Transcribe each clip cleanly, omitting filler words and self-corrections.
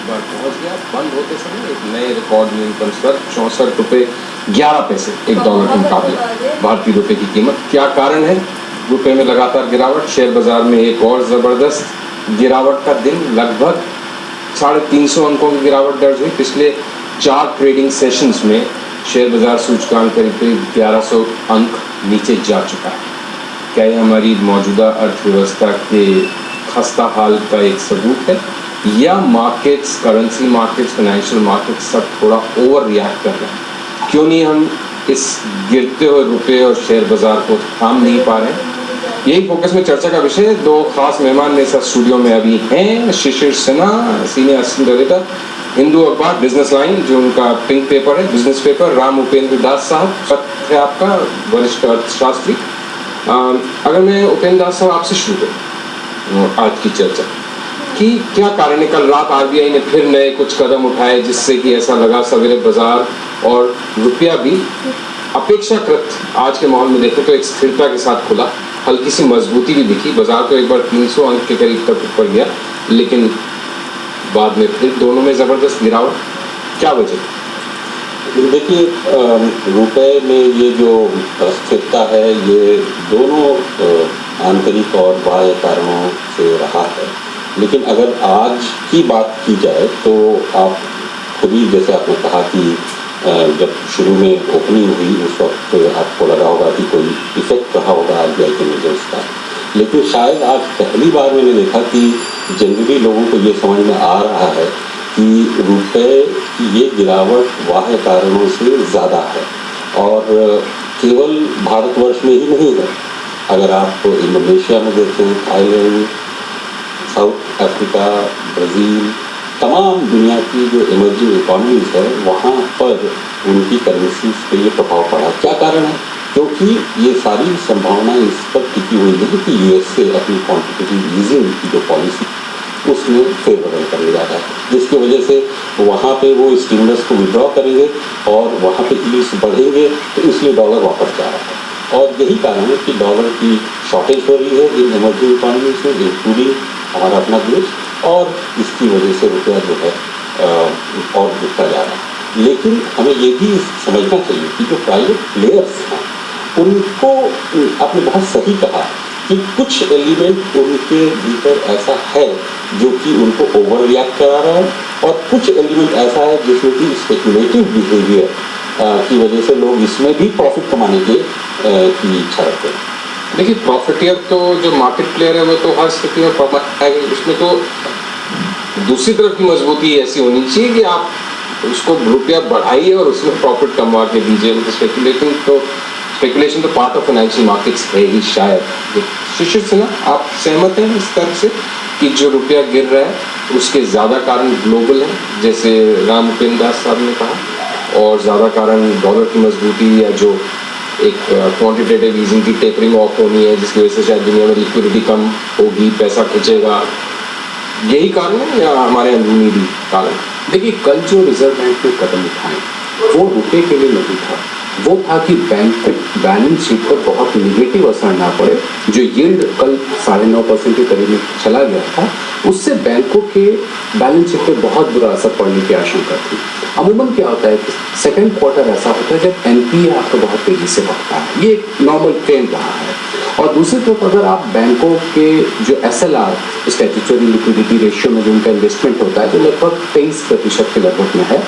एक बार पहुंच गया। बंद होते समय एक नए रिकॉर्ड न्यूनतम स्तर 64 रुपये 11 पैसे एक डॉलर के मुकाबले भारतीय रुपए की कीमत। क्या कारण है रुपए में लगातार गिरावट? शेयर बाजार में एक और जबरदस्त गिरावट का दिन, लगभग 350 अंकों की गिरावट दर्ज हुई। पिछले 4 ट्रेडिंग सेशंस में शेयर बाजार सूचकांक करीब 1100 अंक नीचे जा चुका है। क्या यह हमारी मौजूदा अर्थव्यवस्था के खस्ता हाल का एक सबूत है, या markets, currency markets, financial markets सब थोड़ा ओवर रिएक्ट कर रहे हैं? क्यों नहीं हम इस गिरते हुए रुपए और शेयर बाजार को थाम नहीं पा रहे हैं? यही फोकस में चर्चा का विषय है। 2 खास मेहमान मेरे साथ स्टूडियो में अभी हैं। Shishir Sinha, senior assistant editor, Hindu अखबार बिजनेस लाइन, जो उनका पिंक पेपर है, बिजनेस पेपर। राम उपेंद्र दास साहब, सत्य है आपका, वरिष्ठ अर्थशास्त्री। अगर मैं उपेंद्र दास साहब आपसे शुरू करूँ आज की चर्चा कि क्या कारण है, कल रात आरबीआई ने फिर नए कुछ कदम उठाए जिससे कि ऐसा लगा सवेरे बाजार और रुपया भी अपेक्षाकृत आज के माहौल में देखें तो एक स्थिरता के साथ खुला, हल्की सी मजबूती भी दिखी। बाजार तो एक बार 300 अंक के करीब तक ऊपर गया, लेकिन बाद में फिर दोनों में ज़बरदस्त गिरावट। क्या वजह? देखिए, रुपए में ये जो स्थिरता है ये दोनों आंतरिक और बाह्य कारणों से रहा है। लेकिन अगर आज की बात की जाए तो आप खुद ही, जैसे आपने कहा कि जब शुरू में ओपनिंग हुई उस वक्त आपको लगा होगा कि कोई इफेक्ट रहा होगा आरबीआई के मेजर्स का, लेकिन शायद आज पहली बार मैंने देखा कि जनरली लोगों को ये समझ में आ रहा है कि रुपए की ये गिरावट बाह्य कारणों से ज़्यादा है, और केवल भारतवर्ष में ही नहीं है। अगर आप इंडोनेशिया में देखें, थाईलैंड, साउथ अफ्रीका, ब्राज़ील, तमाम दुनिया की जो इमर्जिंग इकोनॉमीज है वहाँ पर उनकी करेंसीज पे ये प्रभाव पड़ा। क्या कारण है? क्योंकि ये सारी संभावनाएं इस पर टिकी हुई है कि यूएसए अपनी क्वांटिटेटिव ईजिंग की जो पॉलिसी उसमें फेवरेबल करने जा रहा है, जिसकी वजह से वहाँ पे वो स्टिमुलस को विड्रॉ करेंगे और वहाँ पे यील्ड्स बढ़ेंगे, तो इसलिए डॉलर वापस जा रहा है। और यही कारण है कि डॉलर की शॉर्टेज हो रही है इन इमर्जिंग इकोनॉमीज में, इंक्लूडिंग हमारा अपना देश, और इसकी वजह से रुपया जो है और गिरता जा रहा है। लेकिन हमें ये भी समझना चाहिए कि जो प्राइवेट प्लेयर्स हैं उनको, आपने बहुत सही कहा कि कुछ एलिमेंट उनके भीतर ऐसा है जो कि उनको ओवर रिएक्ट करा रहा है, और कुछ एलिमेंट ऐसा है जिसमें कि स्पेकुलेटिव बिहेवियर की वजह से लोग इसमें भी प्रॉफिट कमाने की इच्छा रखते हैं। देखिए, प्रॉफिटियर तो जो मार्केट प्लेयर है वो तो हर स्थिति में प्रॉफिट आएगा। उसमें तो दूसरी तरफ की मजबूती ऐसी होनी चाहिए कि आप उसको रुपया बढ़ाइए और उसमें प्रॉफिट कमा के दीजिए। स्पेकुलेशन तो पार्ट ऑफ फाइनेंशियल मार्केट्स है ही शायद। शिशिर सिन्हा, आप सहमत हैं इस तरह से कि जो रुपया गिर रहा है उसके ज़्यादा कारण ग्लोबल है, जैसे राम उपेंद्र दास साहब ने कहा, और ज़्यादा कारण डॉलर की मजबूती या जो एक क्वांटिटेटिव ईजिंग की टेपरिंग ऑफ होनी है जिसकी वजह से शायद दुनिया में लिक्विडिटी कम होगी, पैसा खिंचेगा, यही कारण है या हमारे अंदरूनी भी कारण? देखिए, कल जो रिजर्व बैंक ने कदम उठाए वो रुपए के लिए नहीं था, वो था कि बैंक बैलेंस शीट पर बहुत निगेटिव असर ना पड़े। जो यील्ड कल 9.5% के करीब चला गया था उससे बैंकों के बैलेंस शीट पर बहुत बुरा असर पड़ने की आशंका थी। अमूमन क्या होता है कि सेकेंड क्वार्टर ऐसा होता है जब एनपीए आपको बहुत तेजी से बढ़ता है, ये एक नॉर्मल ट्रेंड रहा है। और दूसरी तरफ अगर आप बैंकों के जो एसएलआर, स्टैट्यूटरी लिक्विडिटी रेशियो में जो उनका इन्वेस्टमेंट होता है जो लगभग 23% के लगभग में है,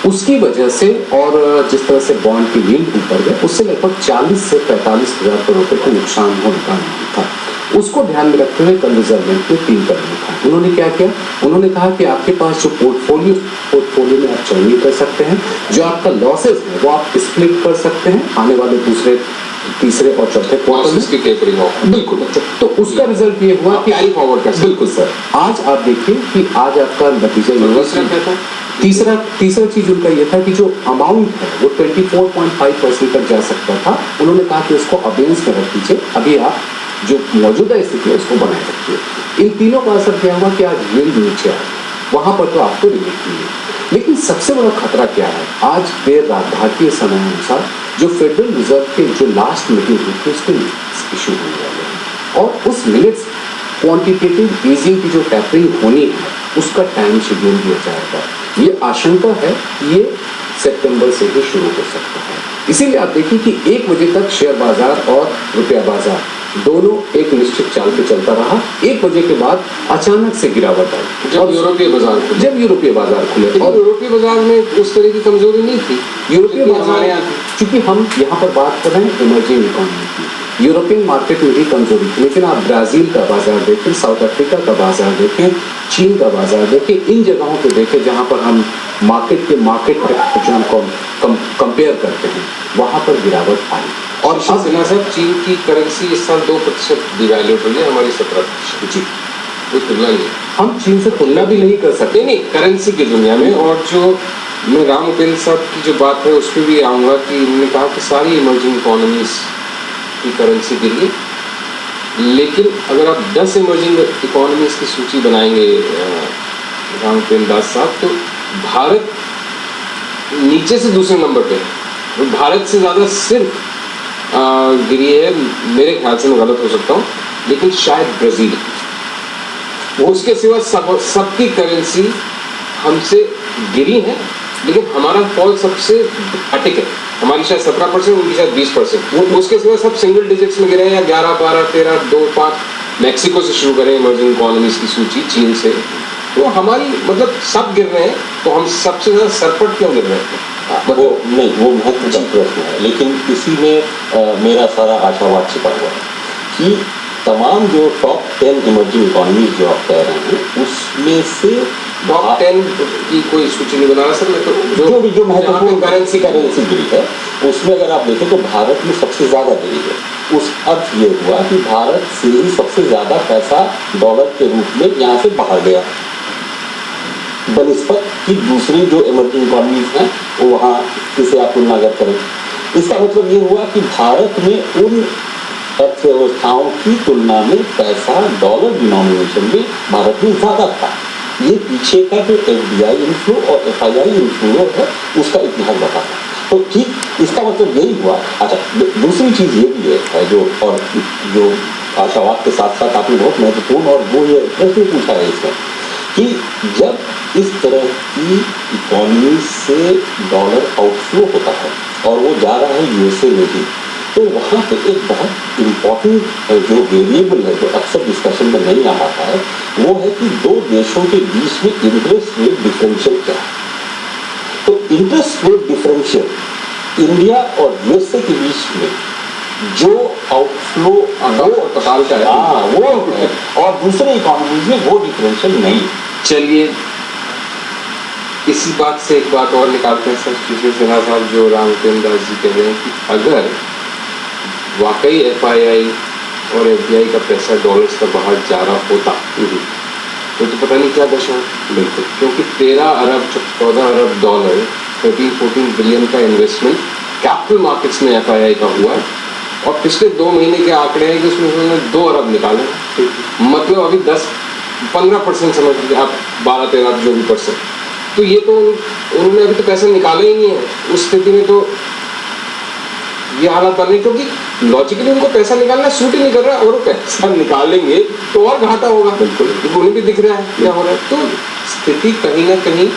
उसकी वजह से और जिस तरह से बॉन्ड की यील्ड ऊपर गए उससे लगभग 40 से 45 हज़ार करोड़ रुपये का नुकसान होने का था। उसको ध्यान में रखते हुए कल रिजर्व बैंक ने 3 कदम उठाए। उन्होंने क्या किया? उन्होंने कहा कि आपके पास जो पोर्टफोलियो में आप चयनित कर सकते हैं, जो आपका लॉसेज है वो आप स्प्लिट कर सकते हैं आने वाले दूसरे, तीसरे और चौथे क्वार्टर में। बिल्कुल, तो उसका रिजल्ट ये हुआ कि कैरी फॉरवर्ड कर। बिल्कुल सर, आज आप देखिए कि आज आपका नतीजा ये तीसरा चीज उनका ये था कि जो अमाउंट है वो 24.5% तक जा सकता था। उन्होंने कहा कि उसको अबेंस में रख दीजिए, अभी आप जो मौजूदा स्थिति है उसको बनाए रखिए। इन तीनों का असर क्या हुआ कि आज यील्ड नीचे आया, वहां पर तो आपको रिलीफ मिली। लेकिन सबसे बड़ा खतरा क्या है? आज देर रात भारतीय समय अनुसार जो फेडरल रिजर्व के जो लास्ट मीटिंग हुई थी उसके इशू होने वाले हैं, और उस मिनट्स क्वांटिटेटिव ईजिंग की जो टैपरिंग होनी है उसका टाइम शेड्यूल दिया जाएगा। ये आशंका है कि ये सितंबर से ही शुरू हो सकता है। इसीलिए आप देखिए कि 1 बजे तक शेयर बाजार और रुपया बाजार दोनों एक निश्चित चाल पे चलता रहा। 1 बजे के बाद अचानक से गिरावट आई जब यूरोपीय बाजार खुले। जब यूरोपीय बाजार खुले और यूरोपीय बाजार में उस तरह की कमजोरी नहीं थी। यूरोपीय हमारे बाजार यहाँ चूंकि हम यहाँ पर बात कर रहे हैं इमर्जिंग इकोनॉमी की, यूरोपियन मार्केट में भी कमजोरी थी, लेकिन आप ब्राजील का बाजार देखें, साउथ अफ्रीका का बाजार देखें, चीन का बाजार देखें, इन जगहों को देखें जहाँ पर हम मार्केट जो हम कंपेयर करते हैं, वहाँ पर गिरावट आई। और सिन्हा साहब, चीन की करेंसी इस साल 2% डिवैल्यूड हुई है, हमारी 17%। जी, कोई तुलना नहीं। हम चीन से तुलना भी नहीं कर सकते। नहीं, करेंसी की दुनिया में। और जो मैं राम उपेंद्र साहब की जो बात है उस पर भी आऊँगा कि उन्होंने कहा कि सारी इमर्जिंग इकोनॉमीज की करेंसी गिरी, लेकिन अगर आप 10 इमर्जिंग इकोनॉमीज की सूची बनाएंगे राम उपेंद्र दास साहब, तो भारत नीचे से दूसरे नंबर पे है। भारत से ज़्यादा सिर्फ गिरी है, मेरे ख्याल से मैं गलत हो सकता हूँ, लेकिन शायद ब्राज़ील। उसके सिवा सबकी करेंसी हमसे गिरी है, लेकिन हमारा फॉल सबसे अटिक है। हमारी शायद 17%, उनकी शायद 20%। उसके सिवा सब सिंगल डिजिट्स में गिरे हैं, या 11, 12, 13, 2, 5। मैक्सिको से शुरू करें इमर्जिंग इकोनॉमीज की सूची, चीन से, तो हमारी मतलब सब गिर रहे हैं, तो हम सबसे ज़्यादा सरपट क्यों गिर रहे हैं? वो नहीं, वो महत्वपूर्ण प्रश्न है, लेकिन इसी में मेरा सारा आशावाद छिपा हुआ है कि तमाम जो टॉप 10 इमर्जिंग इकोनॉमीज जो आप कह रहे हैं, उसमें से टॉप 10 की कोई सूची नहीं बना रहा सर मैं, तो जो महत्वपूर्ण करेंसी गिरी है, उसमें अगर आप देखें तो भारत में सबसे ज़्यादा गिरी है। उस अर्थ ये हुआ कि भारत से ही सबसे ज़्यादा पैसा डॉलर के रूप में यहाँ से बाहर गया, बनिस्बत कि दूसरी जो इमर्जिंग इकोनॉमीज हैं वो वहाँ किसे आप तुलना अगर करें। इसका मतलब ये हुआ कि भारत में उन अर्थव्यवस्थाओं की तुलना में पैसा डॉलर डिनोमिनेशन में भारत में ज़्यादा था। ये पीछे का जो FDI इनफ्लो और FII इनफ्लो है उसका इतिहास बताता है। तो ठीक इसका मतलब यही हुआ। अच्छा, दूसरी चीज़ ये भी है जो आशावाद के साथ साथ आपने बहुत महत्वपूर्ण और वो ये प्रश्न पूछा है इसमें कि जब इस तरह की इकोनॉमी से डॉलर आउटफ्लो होता है और वो जा रहा है USA में ही, तो वहाँ पे एक बहुत इम्पॉर्टेंट जो वेरिएबल है जो अक्सर डिस्कशन में नहीं आ पाता है, वो है कि दो देशों के बीच में इंटरेस्ट रेट डिफरेंशियल क्या है। तो इंटरेस्ट रेट डिफरेंशियल इंडिया और USA के बीच में जो आउटफ्लो वो है और दूसरे इकोनॉमीज में वो डिफरेंशियल नहीं। चलिए इसी बात से एक बात और निकालते हैं सर, श्री सिन्हा साहब, जो राम उपेंद्र दास जी कह रहे हैं कि अगर वाकई FII और FDI का पैसा डॉलर्स का बाहर जा रहा होता तो पता नहीं क्या दशा। बिल्कुल, क्योंकि 13 अरब 14 अरब डॉलर 13-14 बिलियन का इन्वेस्टमेंट कैपिटल मार्केट्स में FII का हुआ है, और पिछले 2 महीने के आंकड़े हैं कि उसमें उन्होंने 2 अरब निकाले। मतलब अभी 10-15% समझ लीजिए आप, 12-13 जो भी %। तो ये तो उन्होंने अभी तो पैसा निकाला ही नहीं है। उस स्थिति में तो ये हालात बन रहे, क्योंकि लॉजिकली उनको पैसा निकालना सूट ही नहीं कर रहा। अगर वो पैसा निकालेंगे तो और घाटा होगा। बिल्कुल, उन्हें भी दिख रहा है क्या हो रहा है। तो स्थिति कहीं ना कहीं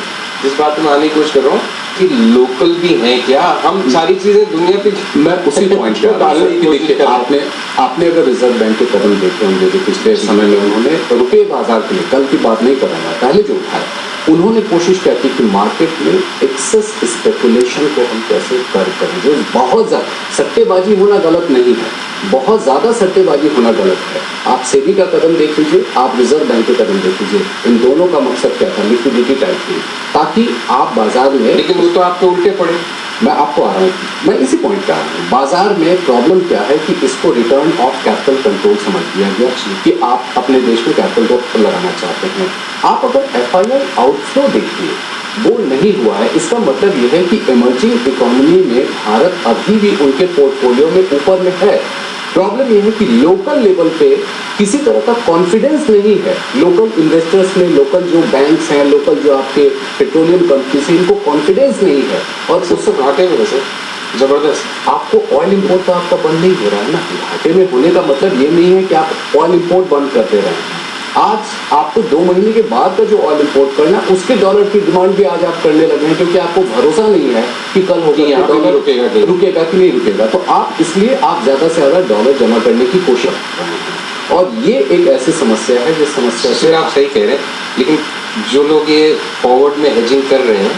जिस बात में आने की कोशिश कर रहा हूँ कि लोकल भी हैं क्या, हम सारी चीजें दुनिया पे। मैं उसी पॉइंट पे डालने की देखिए, आपने अगर रिजर्व बैंक के कदम देखे होंगे जो पिछले समय में उन्होंने रुपये बाजार के लिए, कल की बात नहीं कर रहा हूँ, पहले जो उठाया, उन्होंने कोशिश क्या की कि मार्केट में एक्सेस स्पेकुलेशन को हम कैसे करें। जो बहुत ज़्यादा सट्टेबाजी होना गलत नहीं है, बहुत ज़्यादा सट्टेबाजी होना गलत है। आप सेबी का कदम देख लीजिए, आप रिजर्व बैंक के कदम देख लीजिए, इन दोनों का मकसद क्या था, लिक्विडिटी टाइप की, ताकि आप बाजार में, लेकिन वो तो आपके उल्टे पड़े। मैं आपको आ रहा हूँ, मैं इसी पॉइंट पे आ रहा हूँ। बाजार में प्रॉब्लम क्या है कि इसको रिटर्न ऑफ कैपिटल कंट्रोल समझ लिया गया कि आप अपने देश में कैपिटल को लगाना चाहते हैं। आप अगर FII आउटफ्लो देखिए, वो नहीं हुआ है, इसका मतलब ये है कि इमर्जिंग इकोनॉमी में भारत अभी भी उनके पोर्टफोलियो में ऊपर में है। प्रॉब्लम ये है कि लोकल लेवल पे किसी तरह का कॉन्फिडेंस नहीं है लोकल इन्वेस्टर्स में, लोकल जो बैंक्स हैं, लोकल जो आपके पेट्रोलियम कंपनीज हैं, इनको कॉन्फिडेंस नहीं है और उससे घाटे में सर जबरदस्त। आपको ऑयल इंपोर्ट तो आपका बंद नहीं हो रहा है ना। घाटे में होने का मतलब ये नहीं है कि आप ऑयल इंपोर्ट बंद कर दे रहे हैं, आज आपको 2 महीने के बाद का जो ऑयल इंपोर्ट करना है उसके डॉलर की डिमांड भी आज आप करने लगे हैं, क्योंकि आपको भरोसा नहीं है कि कल होगा यहाँ पे भी रुकेगा कि नहीं रुकेगा। तो आप इसलिए आप ज्यादा से ज्यादा डॉलर जमा करने की कोशिश कर रहे हैं, और ये एक ऐसी समस्या है जिस समस्या से आप सही कह रहे हैं। लेकिन जो लोग ये फॉरवर्ड में हेजिंग कर रहे हैं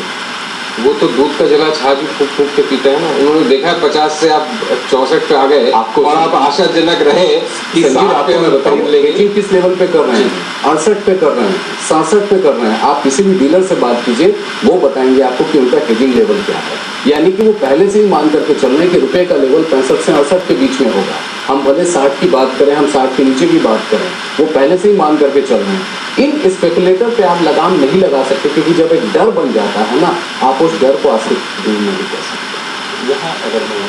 वो तो दूध का जला छाछ भी फूक फूक के पीते हैं ना। उन्होंने देखा है 50 से आप 64 पे आ गए आपको, और आप आशाजनक रहे कि 60 पे मैं बताऊं, लेकिन किस लेवल पे कर रहे हैं, 68 पे कर रहे हैं, 67 पे कर रहे हैं। आप किसी भी डीलर से बात कीजिए, वो बताएंगे आपको कि उनका हेजिंग लेवल क्या है। यानी कि वो पहले से ही मान करके चल रहे हैं कि रुपए का लेवल 65 से 68 के बीच में होगा। हम भले 60 की बात करें, हम 60 के नीचे की बात करें, वो पहले से ही मान करके चल रहे हैं। इन स्पेकुलेटर पे आप लगाम नहीं लगा सकते, क्योंकि जब एक डर बन जाता है ना, आप उस डर को आश्रित दूर नहीं कर सकते। यहाँ अगर मैं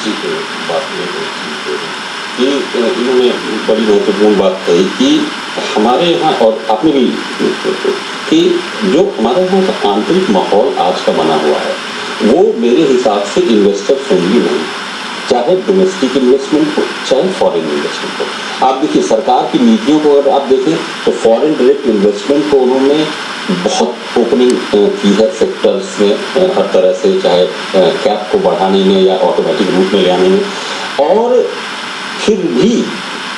जी के बात कि इन्होंने बड़ी महत्वपूर्ण बात कही कि हमारे यहाँ, और आपने भी कि जो हमारे यहाँ का आंतरिक माहौल आज का बना हुआ है वो मेरे हिसाब से इन्वेस्टर फ्रेंडली नहीं, चाहे डोमेस्टिक इन्वेस्टमेंट हो चाहे फॉरेन इन्वेस्टमेंट हो। आप देखिए सरकार की नीतियों को अगर आप देखें तो फॉरेन डायरेक्ट इन्वेस्टमेंट को उन्होंने बहुत ओपनिंग की है सेक्टर्स में हर तरह से, चाहे कैप को बढ़ाने में या ऑटोमेटिक रूप में ले आने में। और फिर भी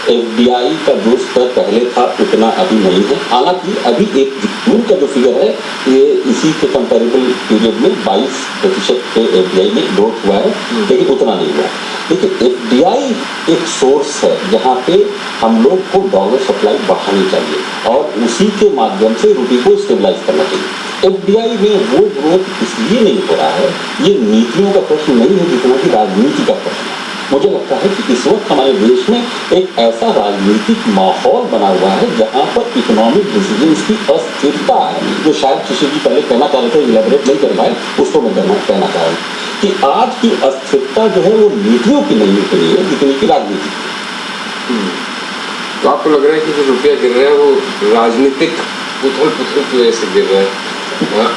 FDI का जो स्तर पहले था उतना अभी नहीं है। हालांकि अभी एक जून का जो फिगर है ये इसी के कंपेरेबल पीरियड में 22% पे FDI में ग्रोथ हुआ है, लेकिन उतना नहीं हुआ। लेकिन FDI एक सोर्स है जहाँ पे हम लोग को डॉलर सप्लाई बढ़ानी चाहिए और उसी के माध्यम से रुपये को स्टेबलाइज करना चाहिए। FDI में वो ग्रोथ इसलिए नहीं हो रहा है, ये नीतियों का प्रश्न नहीं है जितना कि राजनीति का प्रश्न है। मुझे लगता है कि इस वक्त हमारे देश में एक ऐसा राजनीतिक माहौल बना हुआ है जहाँ पर इकोनॉमिक डिसीजंस की अस्थिरता है, जो शायद किसी जी पहले कहना चाह रहे थे, इलेबोरेट नहीं कर पाए, उसको मैं कहना चाह रहा हूँ कि आज की अस्थिरता जो है वो नीतियों की नहीं निकली है जितनी की राजनीति की। तो आपको लग रहा है कि जो रुपया गिर रहा है वो राजनीतिक उथल पुथल की वजह से गिर रहा है,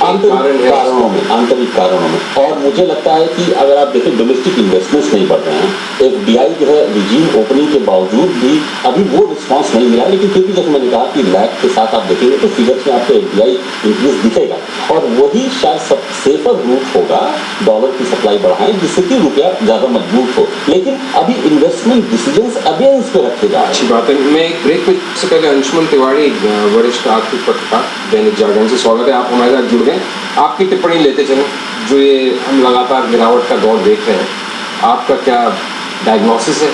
आंतरिक कारणों में। और मुझे लगता है कि अगर आप देखें डोमेस्टिक इन्वेस्टमेंट्स नहीं बढ़ रहे हैं, FDI जो है रिजीम ओपनिंग के बावजूद भी अभी वो रिस्पांस नहीं मिला। लेकिन फिर भी जैसे मैंने कहा कि लैग के साथ आप देखेंगे तो फिगर्स में आपको FDI इंक्रीज दिखेगा, और वही शायद सब सेफर रूट होगा डॉलर की सप्लाई बढ़ाएं जिससे कि रुपया ज़्यादा मजबूत हो। लेकिन अभी इन्वेस्टमेंट डिसीजंस अबेयंस पे रखे जा रहे हैं। अच्छी बात है। मैं एक ब्रेक पे से पहले अंशुमन तिवारी, वरिष्ठ आर्थिक पत्रकार, दैनिक जागरण से स्वागत है, आप हमारे साथ जुड़ गए। आपकी टिप्पणी लेते चलें, जो ये हम लगातार गिरावट का दौर देख रहे हैं, आपका क्या डायग्नोसिस है?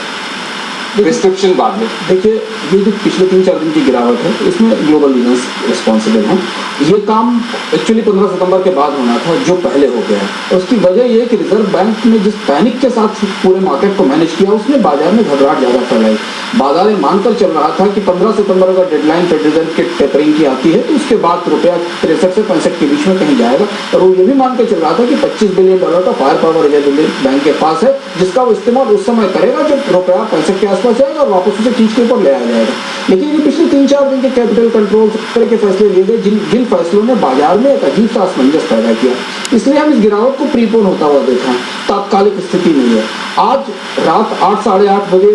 प्रिस्क्रिप्शन बाद में। देखिए, ये जो पिछले 3-4 दिन की गिरावट है इसमें ग्लोबल रीजन्स रिस्पॉन्सिबल हैं। ये काम एक्चुअली 15 सितंबर के बाद होना था, जो पहले हो गया है। उसकी वजह ये है कि रिजर्व बैंक ने जिस पैनिक के साथ पूरे मार्केट को मैनेज किया, उसने बाजार में घबराहट ज़्यादा फैलाई। बाजार ये मानकर चल रहा था कि 15 सितंबर का डेडलाइन फेडरल रिजर्व के टेपरिंग की आती है तो उसके बाद रुपया 63 से 65 के बीच में कहीं जाएगा, और वो ये भी मानकर चल रहा था कि $25 बिलियन का फायर पावर रिजर्व बैंक के पास है, जिसका वो इस्तेमाल उस समय करेगा जब रुपया 65 के आसपास जाएगा और वापस उसे खींच के ऊपर ले आया जाएगा। लेकिन ये पिछले 3-4 दिन के कैपिटल कंट्रोल तरह के फैसले लिए गए, जिन फैसलों ने बाजार में एक अजीब सा असमंजस पैदा किया, इसलिए हम इस गिरावट को प्रीपोन होता हुआ देखा है। तात्कालिक स्थिति नहीं है। आज रात 8 साढ़े 8 बजे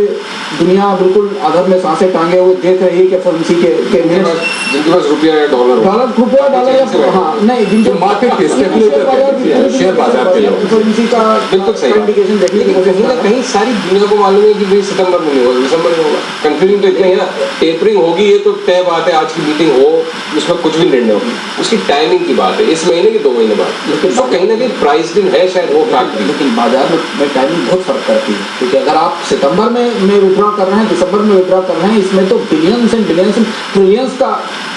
दुनिया बिल्कुल अधर में सांसें टांगे हुए देख रही है कि FOMC के जिनके पास रुपया या डॉलर या हाँ नहीं, जिनके मार्केट के स्पेकुलेटर शेयर बाजार के लोग FOMC का बिल्कुल सही इंडिकेशन देखने की कहीं ना कहीं सारी दुनिया को मालूम है कि भाई सितंबर में नहीं होगा, दिसंबर में होगा। कंफ्यूजन तो इतना ही है, टेपरिंग होगी ये तो तय बात है, आज की मीटिंग हो उसमें कुछ भी निर्णय होगी, उसकी टाइमिंग की बात है, इस महीने की 2 महीने बाद। लेकिन तो कहीं ना कहीं प्राइस दिन है शायद वो फैक्ट भी। लेकिन बाजार में टाइमिंग बहुत फर्क करती है, क्योंकि अगर आप सितंबर में विड्रॉ कर रहे हैं, दिसंबर में विड्रॉ कर रहे हैं, इसमें तो बिलियंस एंड ट्रिलियंस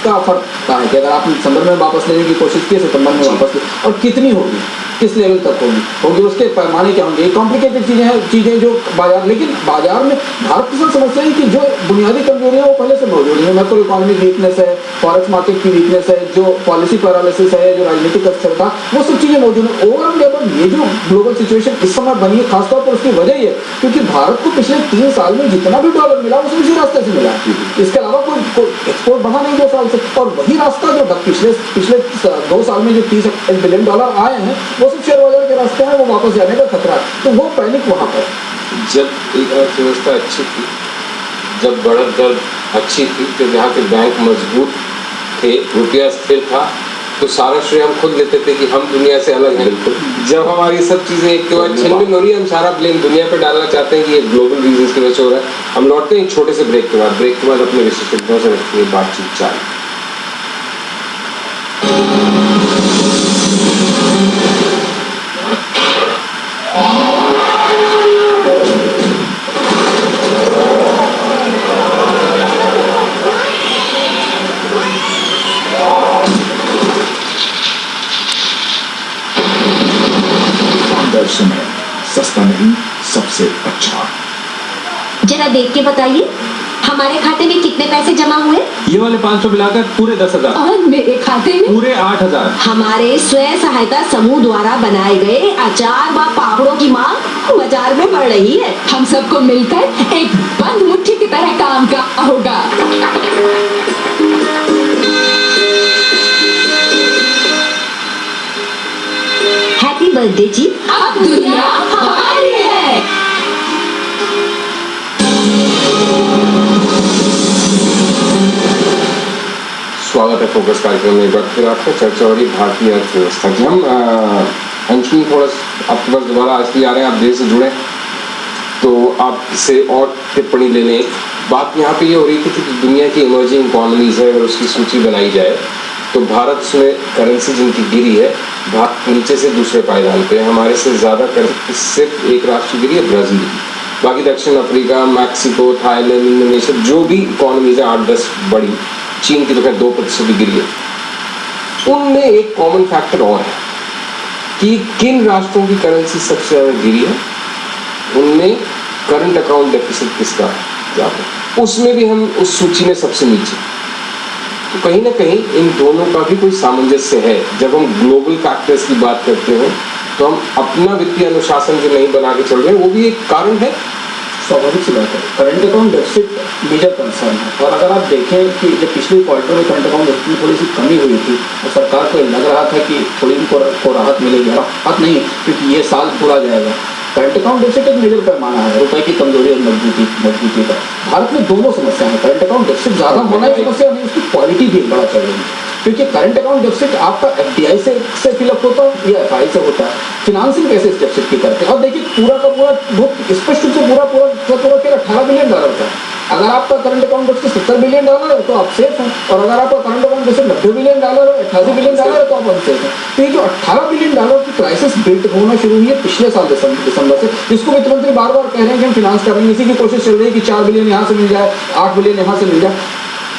का फर्क है कि अगर आप दिसंबर में वापस लेने की कोशिश की, सितंबर में वापस ले, और कितनी होगी, किस लेवल तक होगी उसके पैमाने क्या होंगे, कॉम्प्लिकेटेड चीज़ें जो बाजार। लेकिन बाजार में भारत की समस्या है कि जो बुनियादी कमजोरियां वो पहले से मौजूद है। मैक्रो इकोनॉमिक वीकनेस है, फॉरेक्स मार्केट की वीकनेस है, जो पॉलिसी पैरालिसिस है, जो राजनीतिक अस्थिरता, वो सब चीज़ें मौजूद है। ओवरऑल लेवल ये जो ग्लोबल सिचुएशन इस समय बनी है, खासतौर पर उसकी वजह ये है क्योंकि भारत को पिछले 3 साल में जितना भी डॉलर मिला वो इसी रास्ते से मिला, इसके अलावा कोई एक्सपोर्ट बढ़ा नहीं 2 साल से। और वही रास्ता जो पिछले 2 साल में जो $30 बिलियन आए हैं वो सब शेयर बाजार के रास्ते हैं, वो वापस जाने का खतरा है। तो वो पैनिक वहाँ पर जब एक अर्थव्यवस्था अच्छी थी, जब बढ़त दर अच्छी थी, जब यहाँ के बैंक मजबूत थे, रुपया स्थिर था, तो सारा श्रेय हम खुद लेते थे कि हम दुनिया से अलग हैं। जब हमारी सब चीज़ें एक के बाद छिन-भिन्न हो रही है, हम सारा ब्लेम दुनिया पे डालना चाहते हैं कि ये ग्लोबल रीजंस की वजह से हो रहा है। हम लौटते हैं एक छोटे से ब्रेक के बाद अपने विशेषज्ञों से रखेंगे बातचीत जारी। सस्ता नहीं, सबसे अच्छा। जरा देख के बताइए हमारे खाते में कितने पैसे जमा हुए? ये वाले 500 मिलाकर पूरे 10,000। और मेरे खाते में पूरे 8,000। हमारे स्वयं सहायता समूह द्वारा बनाए गए अचार व पापड़ों की मांग बाजार में बढ़ रही है। हम सबको मिलकर एक बंद मुट्ठी की तरह काम का होगा। हैप्पी बर्थडे जी। अब दुनिया हमारी है। स्वागत है फोकस कार्यक्रम में एक बार फिर आपका। चर्चा हो रही भारतीय अर्थव्यवस्था की। हम अंशुल थोड़ा आपके पास दोबारा इसलिए आ रहे हैं, आप देर से जुड़े तो आपसे और टिप्पणी लेने। बात यहाँ पे ये हो रही थी कि दुनिया की इमर्जिंग इकोनॉमीज है, अगर उसकी सूची बनाई जाए तो भारत में करेंसी जिनकी गिरी है, भारत नीचे से दूसरे पायदान पे। हमारे से ज़्यादा करेंसी सिर्फ एक राष्ट्र गिरी है, ब्राज़ील। बाकी दक्षिण अफ्रीका, मैक्सिको, थाईलैंड, इंडोनेशिया, जो भी इकोनॉमीज है 8-10 बड़ी, चीन की तो खैर 2% भी गिरी है। उनमें एक कॉमन फैक्टर और है कि किन राष्ट्रों की करेंसी सबसे ज़्यादा गिरी है, उनमें करंट अकाउंट डेफिसिट किसका ज़्यादा, उसमें भी हम उस सूची में सबसे नीचे। तो कहीं ना कहीं इन दोनों का भी कोई सामंजस्य है। जब हम ग्लोबल फैक्टर्स की बात करते हैं तो हम अपना वित्तीय अनुशासन जो नहीं बना के चल रहे हैं, वो भी एक कारण है। स्वाभाविक सी बात है। Current account deficit major concern है। और अगर आप देखें कि जब पिछले क्वार्टर में करंट अकाउंट डेफिसिट में थोड़ी सी कमी हुई थी और सरकार को लग रहा था कि थोड़ी उनको राहत मिलेगी, राहत नहीं, क्योंकि ये साल पूरा जाएगा। करंट अकाउंट डेफिसिट एक मेजर पैमाना है रुपए की कमजोरी और मजबूती का। भारत में दोनों समस्या है। करंट अकाउंट डेफिसिट ज़्यादा होना ही समस्या नहीं, उसकी क्वालिटी भी बड़ा चैलेंज है। क्योंकि करंट अकाउंट डेफिसिट आपका एफडीआई से फिलअप होता है या एफआई से होता है। फिनांसिंग कैसे इस डेफिसिट की करते हैं? और देखिए पूरा का पूरा बहुत स्पष्ट रूप से पूरा $18 बिलियन था। अगर आपका करंट अकाउंट डेफिसिट $70 बिलियन है तो आप सेफ हैं, और अगर आपका करंट अकाउंट डेफिसिट $90 बिलियन है, $88 बिलियन है तो आप अनसेफ हैं। तो ये जो $18 बिलियन की क्राइसिस बिल्ड होना शुरू हुई है पिछले साल दिसंबर से, जिसको वित्त मंत्री बार बार कह रहे हैं कि हम फिनांस कर रहे हैं, इसी की कोशिश चल रही है कि 4 बिलियन यहाँ से मिल जाए, 8 बिलियन यहाँ से मिल जाए।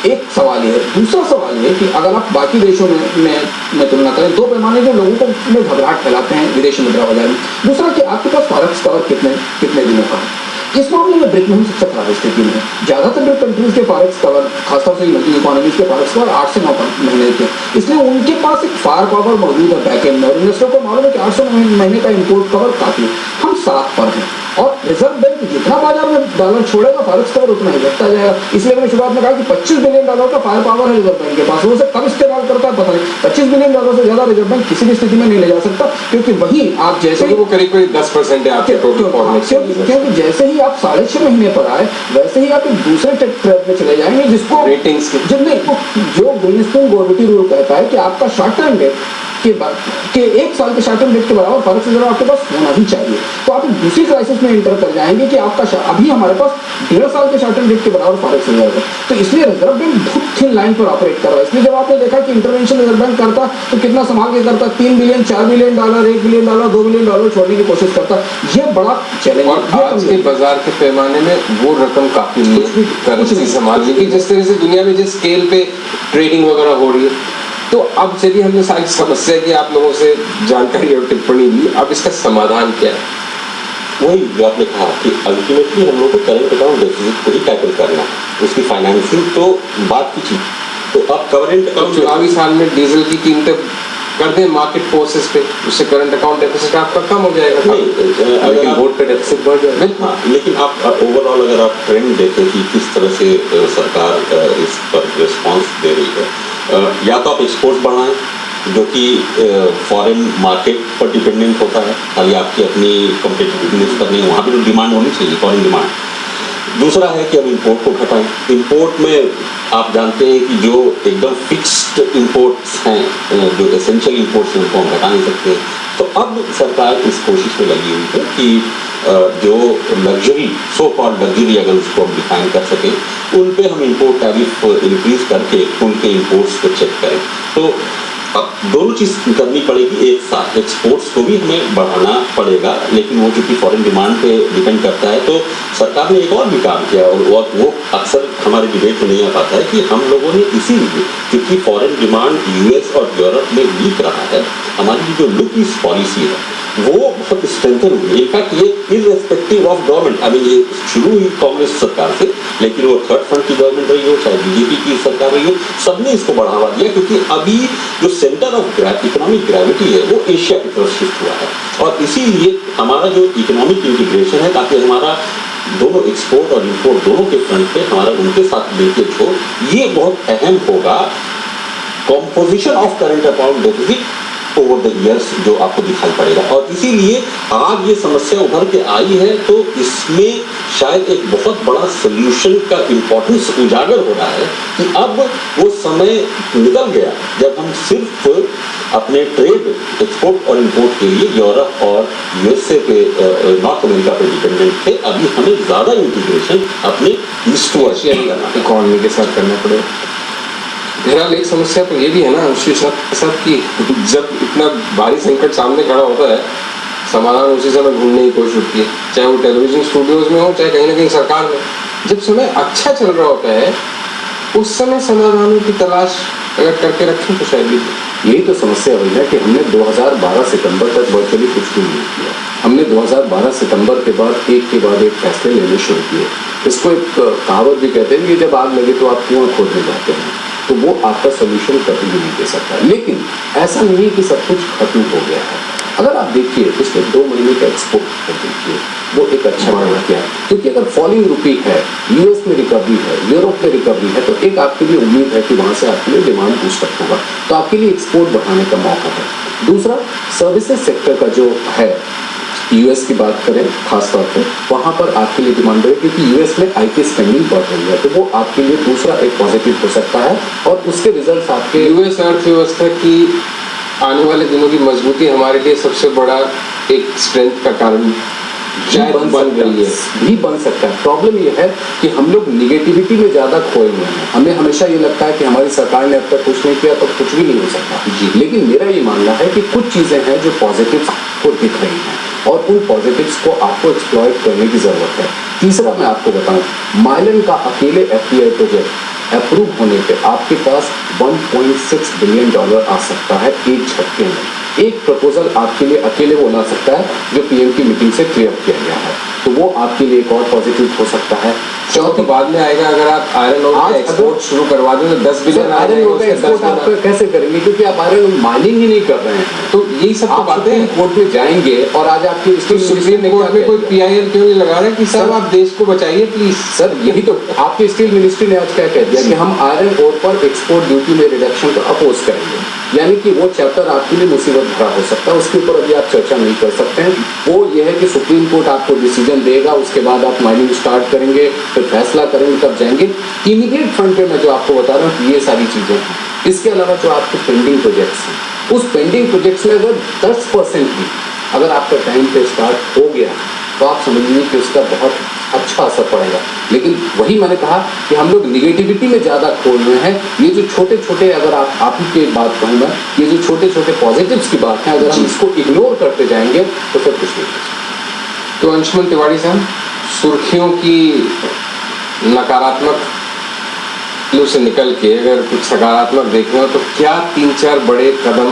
एक सवाल ये है। दूसरा सवाल ये कि अगर आप बाकी देशों में तुलना करें, दो पैमाने जो लोगों को में घबराहट फैलाते हैं विदेशी मुद्रा बाजार में। दूसरा कि आपके पास फॉरेक्स कवर कितने दिनों का है। इस मामले में ब्रिक्स में सबसे खराब स्थिति में है। ज़्यादातर ब्रिक्स कंट्रीज के फॉरेक्स कवर, खासतौर से इमर्जिंग इकोनॉमीज के फॉरेक्स कवर 8 से 9 महीने के, इसलिए उनके पास एक फायर पावर मौजूद है बैक एंड में, और इन्वेस्टर को मालूम है कि 8 से 9 महीने का इम्पोर्ट कवर काफी है। हम 7 पर हैं, और रिजर्व बैंक जितना बाजार में डॉलर छोड़ेगा फॉरेक्स कवर उतना ही बढ़ता जाएगा। इसलिए मैंने शुरुआत में कहा कि $25 बिलियन का फायर पावर है रिजर्व बैंक के पास। वो उसे कब इस्तेमाल करता है पता नहीं। $25 बिलियन से ज्यादा रिजर्व बैंक किसी भी स्थिति में नहीं ले जा सकता, क्योंकि वही आप जैसे वो करीब 10% है आपके टोटल फॉरेन। क्योंकि जैसे ही आप 6.5 महीने पर आए, वैसे ही आप एक दूसरे ट्रैप में चले जाएंगे, जिसको रेटिंग्स जो ग्रीनस्पून-गोर्बिटी रूल कहता है कि आपका शॉर्ट टर्म डेट के 1 साल के शॉर्ट टर्म डेट के बराबर फॉरेक्स रिजर्व आपके पास होना ही चाहिए। तो आप एक दूसरी क्राइसिस में एंटर कर जाएंगे कि आपका अभी हमारे पास 1.5 साल के शॉर्ट टर्म डेट के बराबर फॉरेक्स रिजर्व है। तो इसलिए रिजर्व बैंक बहुत थिन लाइन पर ऑपरेट कर रहा है। इसलिए जब आपने देखा कि इंटरवेंशन रिजर्व बैंक करता तो कितना संभाल के करता, $3 बिलियन, $4 बिलियन, $1 बिलियन, $2 बिलियन छोड़ने की कोशिश करता। ये बड़ा चैलेंज है। आज के बाजार के पैमाने में वो रकम काफी नहीं है करेंसी संभालने की, जिस तरह से दुनिया में जिस स्केल पे ट्रेडिंग वगैरह हो रही है। तो अब चलिए हमने सारी समस्या की आप लोगों से जानकारी और टिप्पणी ली, अब इसका समाधान क्या है? वही जो आपने कहा कि अल्टीमेटली हम लोग को करंट अकाउंट डेफिसिट को ही टैकल करना है, उसकी फाइनेंसिंग तो बात की चीज। तो अब करंट अकाउंट चुनावी साल में डीजल की कीमतें कर दें मार्केट फोर्सेस पे, उससे करंट अकाउंट डेफिसिट आपका कम हो जाएगा। नहीं, लेकिन वोट पे डेफिसिट बढ़ जाएगा। हाँ, लेकिन आप ओवरऑल अगर आप ट्रेंड देखें कि किस तरह से सरकार इस पर रिस्पॉन्स दे रही है, या तो आप एक्सपोर्ट बढ़ाएं जो कि फॉरेन मार्केट पर डिपेंडेंट होता है, खाली आपकी अपनी कम्पिटिटिवनेस पर नहीं, वहाँ भी तो डिमांड होनी चाहिए, फॉरेन डिमांड। दूसरा है कि हम इंपोर्ट को घटाएं। इंपोर्ट में आप जानते हैं कि जो एकदम फिक्स्ड इंपोर्ट्स हैं, जो एसेंशियल इंपोर्ट्स हैं, उनको हम घटा नहीं सकते। तो अब सरकार इस कोशिश में लगी हुई है कि जो लग्जरी, सो कॉल्ड लग्जरी अगर उसको हम डिफाइन कर सकें, उन पे हम इंपोर्ट टैरिफ इंक्रीज करके उनके इंपोर्ट्स को चेक करें। तो अब दोनों चीज़ करनी पड़ेगी एक साथ। एक्सपोर्ट्स को भी हमें बढ़ाना पड़ेगा, लेकिन वो चूंकि फॉरेन डिमांड पे डिपेंड करता है, तो सरकार ने एक और भी काम किया और वो अक्सर हमारे डिबेट में नहीं आ पाता है कि हम लोगों ने इसीलिए, क्योंकि फॉरेन डिमांड यूएस और यूरोप में वीक रहा है, हमारी जो लुक ईस्ट पॉलिसी है वो बहुत स्ट्रेंथन हुई है। इनफैक्ट ये इररेस्पेक्टिव ऑफ गवर्नमेंट, अभी ये शुरू हुई कांग्रेस सरकार से, लेकिन वो थर्ड फ्रंट की गवर्नमेंट रही हो, चाहे बीजेपी की सरकार रही हो, सबने इसको बढ़ावा दिया, क्योंकि अभी जो सेंटर ऑफ इकोनॉमिक ग्रेविटी है वो एशिया की तरफ शिफ्ट हुआ है। और इसीलिए हमारा जो इकोनॉमिक इंटीग्रेशन है, ताकि हमारा दोनों एक्सपोर्ट और इंपोर्ट दोनों के फ्रंट पे हमारा उनके साथ लिंकेज हो, ये बहुत अहम होगा। Composition of current account deficit over the years जो आपको दिखाई पड़ेगा, और इसीलिए आज ये समस्या उभर के आई है, तो इसमें शायद एक बहुत बड़ा सोल्यूशन का इम्पोर्टेंस उजागर हो रहा है कि अब वो समय निकल गया जब हम सिर्फ अपने ट्रेड, एक्सपोर्ट और इंपोर्ट के लिए यूरोप और यूएसए पे, नॉर्थ अमेरिका पे डिपेंडेंट थे। अभी हमें ज़्यादा इंटीग्रेशन अपने ईस्ट एशियन इकोनॉमी के साथ करना पड़ेगा। बहरहाल एक समस्या तो ये भी है ना अनुश्री साहब की जब इतना भारी संकट सामने खड़ा होता है, समाधान उसी समय ढूंढने की कोशिश होती है, चाहे वो टेलीविजन स्टूडियोज में हो, चाहे कहीं ना कहीं सरकार में। जब समय अच्छा चल रहा होता है उस समय समाधानों की तलाश अगर करके रखें तो शायद यही तो समस्या हुई है कि हमने 2012 सितंबर तक वर्चुअली कुछ भी नहीं किया। हमने 2012 सितंबर के बाद एक फैसले लेने शुरू किए। इसको एक कहावत भी कहते हैं कि जब आग लगे तो आप कुआं खोदने जाते हैं, तो वो आपका सोल्यूशन कभी भी नहीं दे सकता। लेकिन ऐसा नहीं कि सब कुछ खत्म हो गया है। अगर आप देखिए पिछले 2 महीने का एक्सपोर्ट को देखिए, वो एक अच्छा बढ़ा क्या है, क्योंकि अगर फॉलिंग रुपी है, यूएस में रिकवरी है, यूरोप में रिकवरी है, तो एक आपके लिए उम्मीद है कि वहां से आपके लिए डिमांड बूस्टअप होगा, तो आपके लिए एक्सपोर्ट बढ़ाने का मौका है। दूसरा, सर्विसेज सेक्टर का जो है, यूएस की बात करें खासतौर पे, वहां पर आपके लिए डिमांड है, क्योंकि यूएस में आईटी स्पेंडिंग बढ़ रही है, तो वो आपके लिए दूसरा एक पॉजिटिव हो सकता है, और उसके रिजल्ट आपके यूएस अर्थव्यवस्था की आने वाले दिनों की मजबूती हमारे लिए सबसे बड़ा एक स्ट्रेंथ का कारण बन सकता है। प्रॉब्लम ये है कि हम लोग निगेटिविटी में ज्यादा खोए हुए हैं। हमें हमेशा ये लगता है कि हमारी सरकार ने अब तक कुछ नहीं किया तो कुछ भी नहीं हो सकता। लेकिन मेरा ये मानना है कि कुछ चीजें हैं जो पॉजिटिव्स को दिख रही हैं, और उन पॉजिटिव्स को आपको एक्सप्लॉइट करने की जरूरत है। तीसरा मैं आपको बताऊं, माइलन का अकेले एफडीआई प्रोजेक्ट अप्रूव होने पे आपके पास $1.6 बिलियन आ सकता है एक झटके में। एक प्रपोजल आपके लिए अकेले वो ला सकता है जो पीएम की मीटिंग से क्लियर किया गया है, तो वो आपके लिए एक और पॉजिटिव हो सकता है। चौथी बाद में आएगा, अगर आप आयरन ओर का एक्सपोर्ट शुरू करवा दें तो 10 बिलियन आयरन ओर का एक्सपोर्ट आप कैसे करेंगे, क्योंकि आप आयरन माइनिंग ही नहीं कर रहे हैं। तो यही सब तो बातें कोर्ट में जाएंगे, और आज आपके सुप्रीम कोर्ट में कोई पीआईएल क्यों नहीं लगा रहे कि सर आप देश को बचाइए प्लीज। सर यही तो आपकी स्टील मिनिस्ट्री ने आज क्या कह दिया कि हम आयरन ओर पर एक्सपोर्ट ड्यूटी में रिडक्शन को अपोज करेंगे, यानी कि वो चैप्टर आपके लिए मुसीबत भरा हो सकता है, उसके ऊपर अभी आप चर्चा नहीं कर सकते हैं। वो ये है कि सुप्रीम कोर्ट आपको डिसीजन देगा, उसके बाद आप माइनिंग स्टार्ट करेंगे, फिर फैसला करेंगे, तब जाएंगे। इमीडिएट फ्रंट पे मैं जो आपको बता रहा हूँ ये सारी चीजें हैं। इसके अलावा जो आपके पेंडिंग प्रोजेक्ट्स हैं, उस पेंडिंग प्रोजेक्ट्स में अगर 10% भी अगर आपका टाइम पे स्टार्ट हो गया तो आप समझिए कि उसका बहुत अच्छा असर पड़ेगा। लेकिन वही मैंने कहा कि हम लोग निगेटिविटी में ज़्यादा खोल रहे हैं। ये जो छोटे छोटे, अगर आप ही की बात कहूँ मैं, ये जो छोटे छोटे पॉजिटिव्स की बात है, अगर हम इसको इग्नोर करते जाएंगे तो फिर कुछ नहीं। तो अंशुमन तिवारी साहब, सुर्खियों की नकारात्मक से निकल के अगर कुछ सकारात्मक देखना हो तो क्या 3-4 बड़े कदम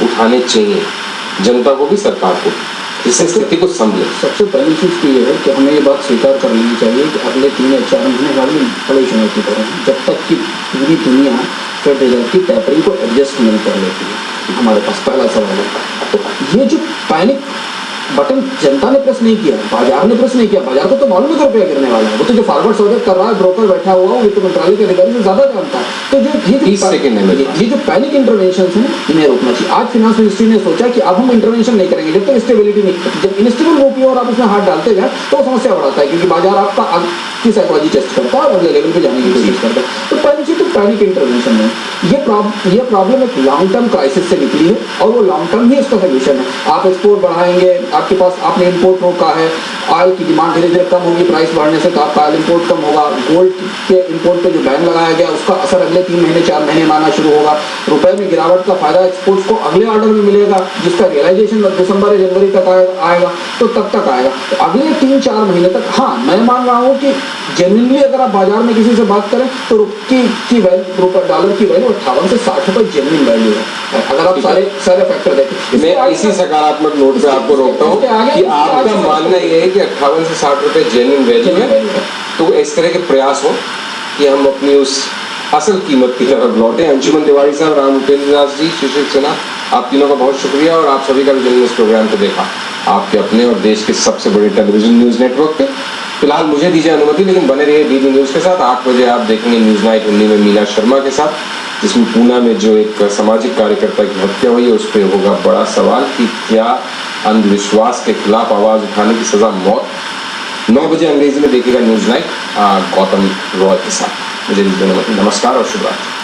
उठाने चाहिए जनता को भी सरकार को, जिससे स्थिति को संभले? सबसे पहली चीज़ तो ये है कि हमें ये बात स्वीकार कर लेनी चाहिए कि अगले 3 या 4 महीने वाली बड़ी चुनौती पर है, जब तक कि पूरी दुनिया फेड रिजर्व की टैपरिंग को एडजस्ट नहीं कर लेती है। हमारे पास पहला सवाल है। तो ये जो पैनिक बटन जनता ने प्रेस नहीं किया, बाजार ने प्रेस नहीं किया। बाजार को तो मालूम है रुपया गिरने वाला है, वो तो जो फॉरवर्ड सर्वे कर रहा है ब्रोकर बैठा हुआ है वित्त मंत्रालय के अधिकारी से ज्यादा जानता है। तो जो ये जो पैनिक इंटरवेंशन है इन्हें रोकना चाहिए। आज फाइनेंस मिनिस्ट्री ने सोचा कि अब हम इंटरवेंशन नहीं करेंगे जब तक स्टेबिलिटी नहीं, जब इनस्टेबल रूपी और आप उसमें हाथ डालते जाए तो समस्या बढ़ाता है, क्योंकि बाजार आपका की साइकोलॉजी टेस्ट करता है और अगले लेवल पे जाने की कोशिश करता है। तो पहली चीज तो पैनिक इंटरवेंशन है। ये प्रॉब्लम एक लॉन्ग टर्म क्राइसिस से निकली है और वो लॉन्ग टर्म ही इसका सोल्यूशन है। आप एक्सपोर्ट बढ़ाएंगे, आपके पास आपने इंपोर्ट रोका है, ऑयल की डिमांड धीरे धीरे कम होगी प्राइस बढ़ने से, तो आपका ऑयल इंपोर्ट कम होगा। गोल्ड के इंपोर्ट पे जो बैन लगाया गया उसका असर अगले 3 महीने 4 महीने में आना शुरू होगा। रुपए में गिरावट का फायदा एक्सपोर्ट्स को अगले ऑर्डर में मिलेगा, जिसका रियलाइजेशन दिसंबर या जनवरी तक आएगा, तो तब तक आएगा। तो अगले 3-4 महीने तक हाँ मैं मान रहा हूँ कि जेन्युइनली अगर आप बाजार में किसी से बात करें तो डॉलर की वैल्यू 58 से 60 रुपए जेन्युइन वैल्यू है। अगर आप सारे फैक्टर देखें। मैं इसी सकारात्मक नोट पे आपको रोकता हूँ कि आपका मानना ये है कि 58 से 60 रुपए जेन्युइन वैल्यू है, तो इस तरह के प्रयास हो कि हम अपनी उस असल कीमत की तरफ लौटे। अंशुमन तिवारी साहब, राम उपेंद्र दास जी, शिशिर सिन्हा, आप तीनों का बहुत शुक्रिया और आप सभी का भी जिन्होंने इस प्रोग्राम को देखा आपके अपने और देश के सबसे बड़े टेलीविजन न्यूज नेटवर्क पे। फिलहाल मुझे दीजिए अनुमति, लेकिन बने रहिए डीडी न्यूज के साथ। 8 बजे आप देखेंगे न्यूज नाइट हिंदी में मीना शर्मा के साथ, जिसमें पूना में जो एक सामाजिक कार्यकर्ता की हत्या हुई है उस पर होगा बड़ा सवाल कि क्या अंधविश्वास के खिलाफ आवाज उठाने की सजा मौत। 9 बजे अंग्रेजी में देखिएगा न्यूज नाइट गौतम रॉय के साथ। मुझे दीजिए अनुमति, नमस्कार और शुभ रात्रि।